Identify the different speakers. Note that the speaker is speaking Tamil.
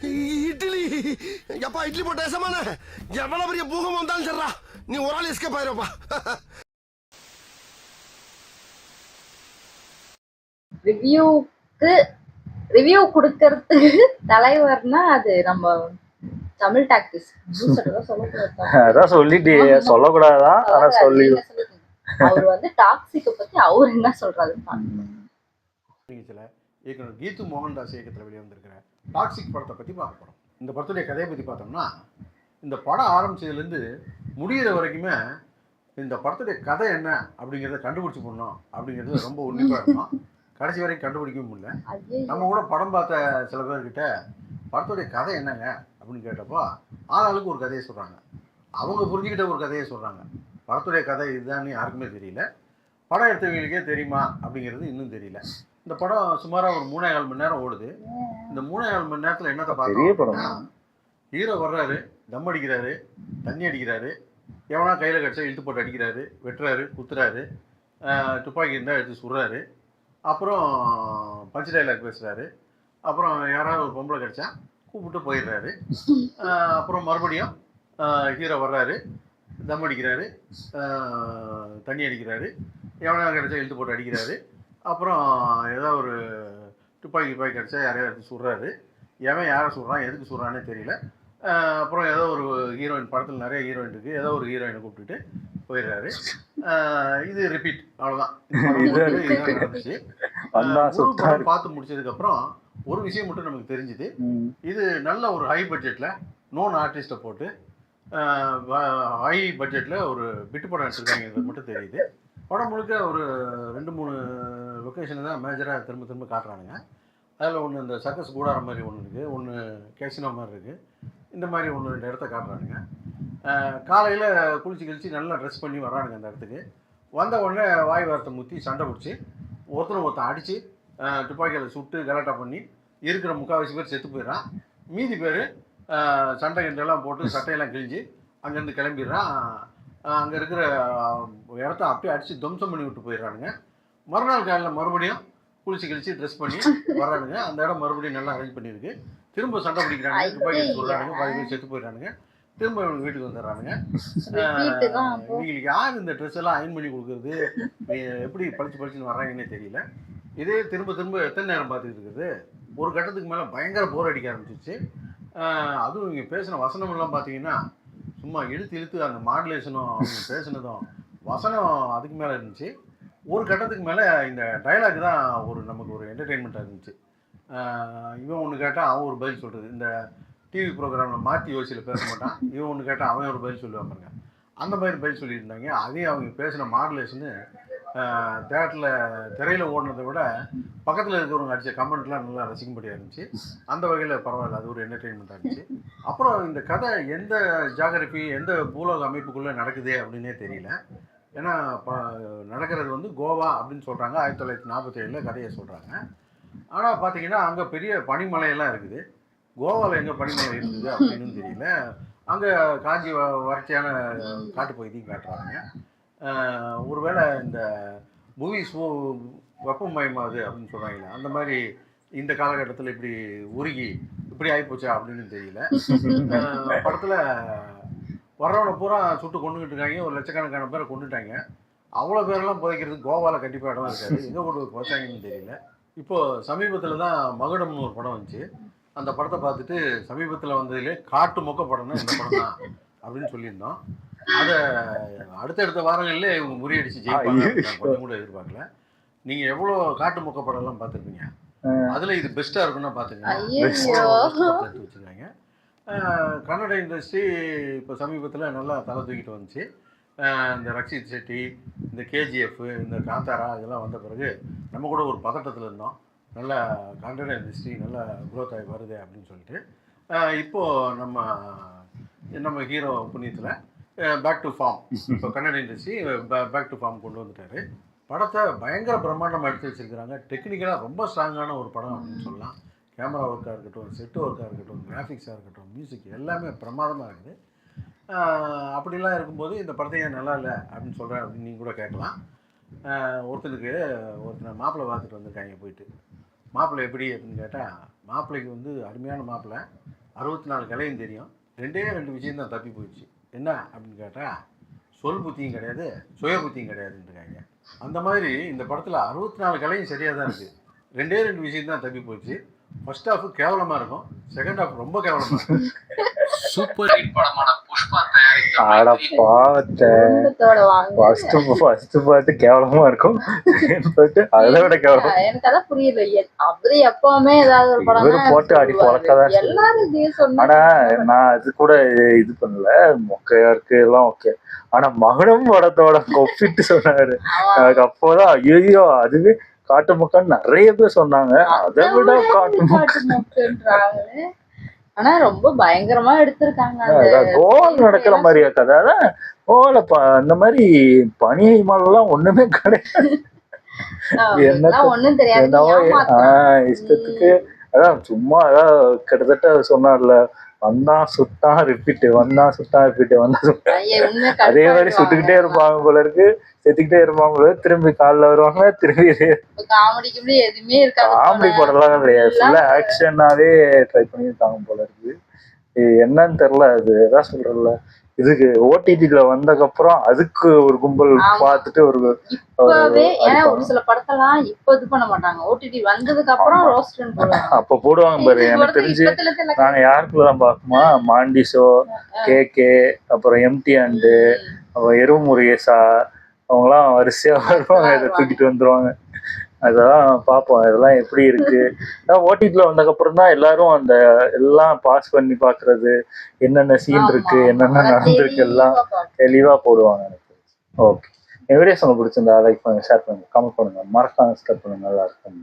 Speaker 1: இட்லி எப்பா இட்லி போட்ட சமான எவ்வளவு பெரிய பூகம் வந்தாலும் சரிடா நீ ஒரு ஆள் எஸ்கேப் ஆயிருப்பா.
Speaker 2: ரிவ்யூ கொடுக்கறதுக்கு தலைவர்னா அது நம்ம தமிழ் டாக்டிஸ்.
Speaker 3: அதான் சொல்லிட்டு சொல்லக்கூடாதான். ஆனா சொல்லி
Speaker 2: அவர் வந்து டாக்ஸிக்க பத்தி அவர் என்ன சொல்றாரு
Speaker 4: இயக்குனர் கீது மோகன்தாஸ் இயக்கத்தில் வெளிவந்திருக்கிற டாக்ஸிக் படத்தை பற்றி பார்க்க போகிறோம். இந்த படத்துடைய கதையை பற்றி பார்த்தோம்னா, இந்த படம் ஆரம்பிச்சதுலேருந்து முடிகிற வரைக்குமே இந்த படத்துடைய கதை என்ன அப்படிங்கிறத கண்டுபிடிச்சி போடணும் அப்படிங்கிறது ரொம்ப உன்னிப்பாக இருக்கும். கடைசி வரைக்கும் கண்டுபிடிக்கவும் முடியல. நம்ம கூட படம் பார்த்த சில பேர்கிட்ட படத்துடைய கதை என்னங்க அப்படின்னு கேட்டப்போ ஆளாளுக்கு ஒரு கதையை சொல்கிறாங்க. அவங்க புரிஞ்சுக்கிட்ட ஒரு கதையை சொல்கிறாங்க. படத்துடைய கதை இதுதான்னு யாருக்குமே தெரியல. படம் எடுத்தவங்களுக்கே தெரியுமா அப்படிங்கிறது இன்னும் தெரியல. இந்த படம் சுமாராக ஒரு 3.25 மணி நேரம் ஓடுது. இந்த 3.25 மணி நேரத்தில் என்னத்தை பார்த்தோம், ஹீரோ வர்றாரு, தம் அடிக்கிறாரு, தண்ணி அடிக்கிறாரு, எவனா கையில் கிடச்சா இழுத்து போட்டு அடிக்கிறாரு, வெட்டுறாரு, குத்துறாரு, துப்பாக்கி இருந்தால் எடுத்து சுடுறாரு, அப்புறம் பஞ்ச் டைலாக் பேசுகிறாரு, அப்புறம் யாராவது ஒரு பொம்பளை கிடச்சா கூப்பிட்டு போயிடுறாரு. அப்புறம் மறுபடியும் ஹீரோ வர்றாரு, தம் அடிக்கிறாரு, தண்ணி அடிக்கிறாரு, எவனா கிடச்சா இழுத்து போட்டு அடிக்கிறாரு, அப்புறம் ஏதோ ஒரு துப்பாக்கி கிடச்சா யாரையா எடுத்து சுடுறாரு, எவன் யாரை சுடுறான் எதுக்கு சுடுறானே தெரியல. அப்புறம் ஏதோ ஒரு ஹீரோயின், படத்தில் நிறைய ஹீரோயின் இருக்குது, ஏதோ ஒரு ஹீரோயினை கூப்பிட்டுட்டு போயிடுறாரு. இது ரிப்பீட், அவ்வளோதான். இதுதான் நடந்துச்சு. படம் பார்த்து முடிச்சதுக்கப்புறம் ஒரு விஷயம் மட்டும் நமக்கு தெரிஞ்சுது. இது நல்ல ஒரு ஹை பட்ஜெட்டில் நோன் ஆர்டிஸ்ட்டை போட்டு ஹை பட்ஜெட்டில் ஒரு பிட்டு படம் எடுத்துருக்காங்கிறது மட்டும் தெரியுது. படம் முழுக்க ஒரு 2-3 லொக்கேஷனை தான் மேஜராக திரும்ப காட்டுறானுங்க. அதில் ஒன்று இந்த சர்க்கஸ் கூடார மாதிரி ஒன்று இருக்குது, ஒன்று கேசினோ மாதிரி இருக்குது, இந்த மாதிரி 1-2 இடத்த காட்டுறானுங்க. காலையில் குளிச்சு நல்லா ட்ரெஸ் பண்ணி வர்றானுங்க அந்த இடத்துக்கு. வந்த உடனே வாய் வார்த்தை முற்றி சண்டை பிடிச்சி ஒருத்தன் அடித்து துப்பாக்கியில் சுட்டு கலாட்டா பண்ணி இருக்கிற 3/4 பேர் செத்து போயிடறான். மீதி பேர் சண்டை கிண்டெல்லாம் போட்டு சட்டையெல்லாம் கிழிஞ்சு அங்கேருந்து கிளம்பிடுறான். அங்கே இருக்கிற இடத்த அப்படியே அடித்து துவம்சம் பண்ணி விட்டு போயிடுறானுங்க. மறுநாள் காலையில் மறுபடியும் குளிச்சு ட்ரெஸ் பண்ணி வர்றானுங்க. அந்த இடம் மறுபடியும் நல்லா அரேஞ்ச் பண்ணியிருக்கு. திரும்ப சண்டை பிடிக்கிறாங்க, துப்பாக்கி சொல்கிறானுங்க, 10 பேர் செத்து போயிடுறானுங்க. திரும்ப இவங்க வீட்டுக்கு வந்துடுறானுங்க. இவங்களுக்கு யார் இந்த ட்ரெஸ் எல்லாம் அயன் பண்ணி கொடுக்குறது, எப்படி பளிச்சுன்னு வர்றாங்கன்னே தெரியல. இதே திரும்ப எத்தனை நேரம் பார்த்துக்கிட்டு இருக்குது. ஒரு கட்டத்துக்கு மேலே பயங்கர போர் அடிக்க ஆரம்பிச்சிச்சு. அதுவும் இங்கே பேசின வசனமெல்லாம் பார்த்தீங்கன்னா சும்மா இழுத்து அந்த மாடுலேஷனும் அவங்க பேசினதும் வசனம் அதுக்கு மேலே இருந்துச்சு. ஒரு கட்டத்துக்கு மேலே இந்த டைலாக் தான் நமக்கு ஒரு என்டர்டெயின்மெண்ட்டாக இருந்துச்சு. இவன் ஒன்று கேட்டால் அவன் ஒரு பதில் சொல்கிறது. இந்த டிவி ப்ரோக்ராமில் மாற்றி யோசியில் பேச மாட்டான், இவன் ஒன்று கேட்டால் அவன் ஒரு பதில் சொல்லுவாங்க பாருங்க, அந்த மாதிரி பதில் சொல்லியிருந்தாங்க. அதையும் அவங்க பேசின மாடுலேஷனு திரையில் ஓடினதை விட பக்கத்தில் இருக்கிறவங்க அடித்த கமெண்ட்லாம் நல்லா ரசிக்கும்படியாக இருந்துச்சு. அந்த வகையில் பரவாயில்ல, அது ஒரு என்டர்டெயின்மெண்ட்டாக இருந்துச்சு. அப்புறம் இந்த கதை எந்த ஜாகிரபி எந்த பூலோக அமைப்புக்குள்ளே நடக்குது அப்படின்னே தெரியல. ஏன்னா நடக்கிறது வந்து கோவா அப்படின்னு சொல்கிறாங்க. 1947 கதையை சொல்கிறாங்க. ஆனால் பார்த்தீங்கன்னா அங்கே பெரிய பனிமலையெல்லாம் இருக்குது. கோவாவில் எங்கே பனிமலை இருக்குது அப்படின்னு தெரியல. அங்கே காஞ்சி வறட்சியான காட்டு பகுதியும் காட்டுறாங்க. ஒருவேளை இந்த மூவிஸ் வெப்பமயமாகுது அப்படின்னு சொல்கிறாங்களே, அந்த மாதிரி இந்த காலகட்டத்தில் இப்படி உருகி இப்படி ஆகிப்போச்சா அப்படின்னு தெரியல. படத்தில் வர்றவனை பூரா சுட்டு கொண்டுகிட்டு இருக்காங்க. ஒரு லட்சக்கணக்கான பேரை கொண்டுட்டாங்க. அவ்வளோ பேரெல்லாம் புதைக்கிறதுக்கு கோவாவில் கண்டிப்பாக இடம் இருக்காது. எங்கே கொண்டு புதைச்சாங்கன்னு தெரியல. இப்போது சமீபத்தில் தான் மகுடம்னு ஒரு படம் வந்துச்சு. அந்த படத்தை பார்த்துட்டு சமீபத்தில் வந்ததுலேயே காட்டு மொக்க படம்னா இந்த படம் தான் அப்படின்னு சொல்லியிருந்தோம். அதை அடுத்தடுத்த வாரங்களில் இவங்க முறியடிச்சு ஜெயிப்பாங்க கொஞ்சம் கூட எதிர்பார்க்கல. நீங்கள் எவ்வளோ காட்டு மொக்க படம்லாம் பார்த்துருப்பீங்க, அதில் இது பெஸ்ட்டாக இருக்குன்னா பார்த்துக்கங்க. எடுத்து வச்சுருக்காங்க. கன்னட இண்டஸ்ட்ரி இப்போ சமீபத்தில் நல்லா தலை தூக்கிட்டு வந்துச்சு. இந்த ரக்ஷித் செட்டி, இந்த கேஜிஎஃப், இந்த காந்தாரா இதெல்லாம் வந்த பிறகு நம்ம கூட ஒரு பதட்டத்தில் இருந்தோம். நல்லா கன்னட இண்டஸ்ட்ரி நல்லா க்ரோத் ஆகி வருது அப்படின்னு சொல்லிட்டு இப்போது நம்ம ஹீரோ புண்ணியத்தில் பேக் டு ஃபார்ம், இப்போ Kannada industry back to form கொண்டு வந்துட்டார். படத்தை பயங்கர பிரம்மாண்டமாக எடுத்து வச்சுருக்கிறாங்க. டெக்னிக்கலாக ரொம்ப ஸ்ட்ராங்கான ஒரு படம் அப்படின்னு சொல்லலாம். கேமரா ஒர்க்காக இருக்கட்டும், செட்டு ஒர்க்காக இருக்கட்டும், கிராஃபிக்ஸாக இருக்கட்டும், மியூசிக் எல்லாமே பிரமாதமாக இருக்குது. அப்படிலாம் இருக்கும்போது இந்த படத்தை ஏன் நல்லா இல்லை அப்படின்னு சொல்கிறேன் அப்படின்னு நீங்கள் கூட கேட்கலாம். ஒருத்தனை மாப்பிள்ளை பார்த்துட்டு வந்திருக்காங்க போயிட்டு. மாப்பிள்ளை எப்படி அப்படின்னு கேட்டால், மாப்பிள்ளைக்கு வந்து அருமையான மாப்பிள்ளை, 64 கலையும் தெரியும், 2 விஷயம் தான் தப்பி போயிடுச்சு. என்ன அப்படின்னு கேட்டால், சொல் புத்தியும் கிடையாது, சுய புத்தியும் கிடையாதுன்றாங்க. அந்த மாதிரி இந்த படத்தில் 64 கலையும் சரியாக தான் இருக்குது, 2 விஷயம் தான் தப்பி போச்சு. ஃபர்ஸ்ட் ஹாஃப் கேவலமாக இருக்கும், செகண்ட் ஹாஃப் ரொம்ப கேவலமாக இருக்கும்.
Speaker 5: சூப்பர் ஹிட் படமான புஷ்பா தயாரித்த
Speaker 3: ஆட பாவத்தை
Speaker 2: குடும்பத்தோட வாங்க.
Speaker 3: ஃபர்ஸ்ட் பாட்டு கேவலமா இருக்கும், பாட்டு அதை விட கேவலம்.
Speaker 2: எனக்கு அதான் புரியல. அவரு எப்பவுமே ஏதாவது ஒரு படம்
Speaker 3: இவரு போட்டு அடி பொழக்கதான் செய்வாரு.
Speaker 2: எல்லாரும் இதே சொன்னா
Speaker 3: ஆனா நான் அது கூட இது பண்ணல, மொக்கையா இருக்கு எல்லாம் ஓகே. ஆனா மகனும் படத்தோட ஒப்பிட்டு சொன்னாரு, எனக்கு அப்போதான் ஐயோ அதுவே காட்டு முக்கான்னு நிறைய பேர் சொன்னாங்க, அதை விட காட்டு
Speaker 2: முக்குன்றாங்களே. ஆனா ரொம்ப பயங்கரமா எடுத்திருக்காங்க.
Speaker 3: கோவால நடக்கிற மாதிரியா கதை? அதான் கோவால அந்த மாதிரி பனி மழைலாம் ஒண்ணுமே கிடையாது.
Speaker 2: ஒண்ணும் தெரியாது,
Speaker 3: இஷ்டத்துக்கு. அதான் சும்மா அதான் கிட்டத்தட்ட சொன்னார்ல, வந்தான் சுட்டான் ரிப்பீட், வந்தான் சுட்டான் ரிப்பீட், வந்தான் சுட்டான், அதே மாதிரி சுட்டுக்கிட்டே இருப்பாங்க போல இருக்கு, செத்துக்கிட்டே இருப்பாங்க போல இருக்கு, திரும்பி காலைல வருவாங்க, திரும்பி
Speaker 2: காமெடி எதுவுமே இருக்காது.
Speaker 3: காமெடி படம்லாம் கிடையாது, ஃபுல்லா ஆக்ஷனாவே ட்ரை பண்ணியிருக்காங்க போல இருக்கு. என்னன்னு தெரியல, அது எதாவது சொல்றல, இதுக்கு ஓடிடில வந்ததுக்கப்புறம் அதுக்கு ஒரு கும்பல் பார்த்துட்டு ஒரு
Speaker 2: ஒரு சில படத்தெல்லாம் இப்ப இது பண்ண மாட்டாங்க, ஓடிடி வந்ததுக்கு அப்புறம் ரோஸ்டன் போடுவாங்க.
Speaker 3: அப்ப போடுவாங்க பாரு. எனக்கு தெரிஞ்சு நாங்க யாருக்குள்ளதான் பாக்குமா, மாண்டிஷோ, கேகே, அப்புறம் எம்டி அண்டு, அப்புறம் எருவு முருகேசா, அவங்கலாம் வரிசையா வருவாங்க, இதை தூக்கிட்டு வந்துருவாங்க. அதெல்லாம் பார்ப்போம் இதெல்லாம் எப்படி இருக்கு. ஓடிடில வந்ததுக்கப்புறம் தான் எல்லாரும் அந்த எல்லாம் பாஸ் பண்ணி பாக்குறது, என்னென்ன சீன் இருக்கு, என்னென்ன நடந்திருக்கு எல்லாம் தெளிவா போடுவாங்க எனக்கு. ஓகே, என் வீடியோஸ் உங்களுக்கு பிடிச்சிருந்தா லைக் பண்ணுங்க, ஷேர் பண்ணுங்க, கமெண்ட் பண்ணுங்க, மறக்காம சப்ஸ்கிரைப் பண்ணுங்க. நல்லா இருக்கும்.